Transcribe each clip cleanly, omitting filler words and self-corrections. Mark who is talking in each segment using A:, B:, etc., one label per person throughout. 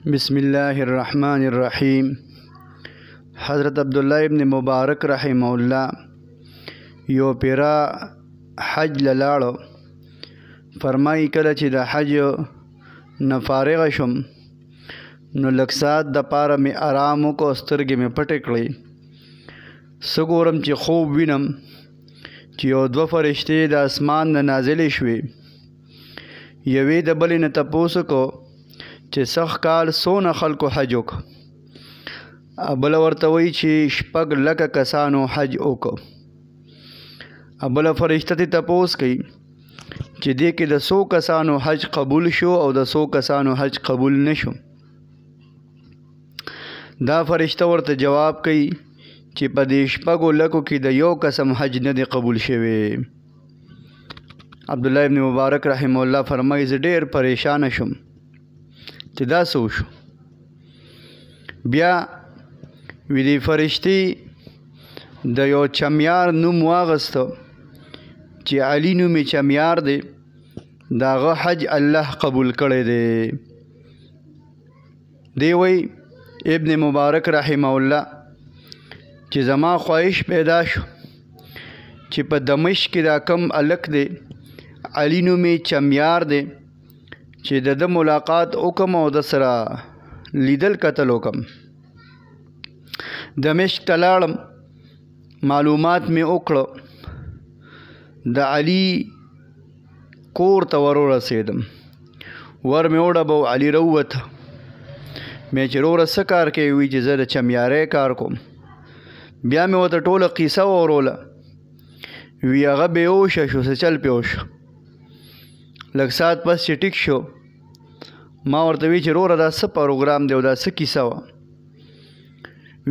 A: بسم الله الرحمن الرحیم. حضرت عبداللہ ابن مبارک رحمه الله یو پیرا حج للاړو. فرمایي کله چې د حج نه فارغ شم نو لږ ساعت دپاره مې ارام وکړو، سترګې مې پټې کړې. څه ګورم چې خوب وینم چې یو دوه فرشتې د اسمان نه نازلې شوې. یوې د بلې نه تپوس وکړو چې سخت کال څونه خلکو حج وکړو. بله ورته وایي چې 6 لکه کسانو حج وکړو. بله فرشته ترې تپوس کوي چې دې کې د 100 کسانو حج قبول شو او د 100 کسانو حج قبول نه شو. دا فرشته ورته جواب کوي چې په دې 6 لکو کې د یو قسم حج نه دی قبول شوی. عبدالله ابن مبارک رحمه الله فرمایي زه ډېر پریشانه شم چې دا څه وشو. بیا ویدې فرشتې د یو چمیار نوم واغسته چې علي نوم یې چمیار دی، د هغه حج الله قبول کړی دی. دی وایي ابن مبارک رحمه الله چې زما خواهش پیدا شو چې په دمشق کې دا کم الک دی علي نوم یې چمیار دی چې د ملاقات وکم او د سره لیدل کتل وکم. دمشق ته لاړم، معلومات مې وکړه، د علي کور ته ورسېدم. ور مې وډبو، علي راووته. مې چې وروره څه کار کوې؟ وي چې زه د چمیارۍ کار کوم. بیا مې ورته ټوله قیصه ووروله. وي هغه بېهوشه شو، څه چل پې وشو. لږ ساعت پس چې ټیک شو ما ورته وی چې وروره دا څه پروګرام دی او دا څه کیسه وه؟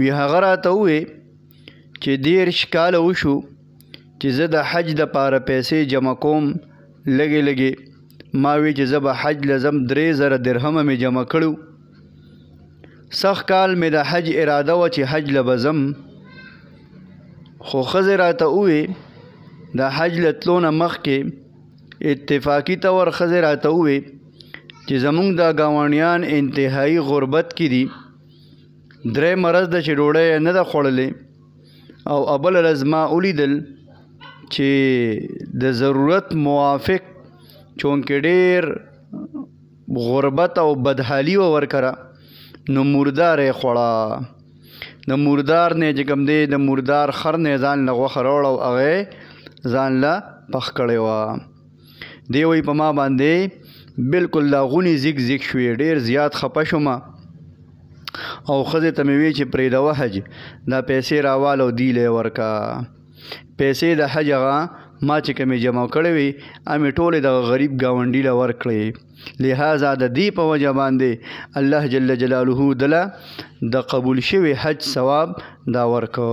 A: وی هغه راته ووی چې 13 کاله وشو چې زه د حج دپاره پیسې جمع کوم لږې لږې. ما وی چې زه به حج لزم 3000 درهمه مې جمع کړو. سخت کال مې د حج اراده وه چې حج له به ځم، خو ښځې راته ووی د حج له تلو نه مخکې اتفاقي طور ښځې راته ووی چې زمونږ دا ګاونډیان انتهایی غربت کې دي. 3 مرض ده چې ډوډۍ یې نه ده خوړلې، او بله ورځ ما ولیدل چې د ضرورت موافق چونکې ډېر غربت او بدحالي وه ورکره، نو مردار یې خوړه. د مردار نه چې کوم دی د مردار خر نه ځان له غوښه راوړه او هغه یې ځان له پخ کړې وه. دی وایي په ما باندې بلکل دا غونې زیګ زیګ شوې، ډېر زیات خفه شوم او ښځې ته مې وی چې پرېږدوه حج، دا پیسې راواله او دی له یې ورکه. پیسې د حج هغه ما چې کومې جمع کړې وې همې ټولې دغه غریب ګاونډي له ورکړې. لہذا د دې په وجه باندې الله جل جلاله دله د قبول شوي حج ثواب دا ورکو.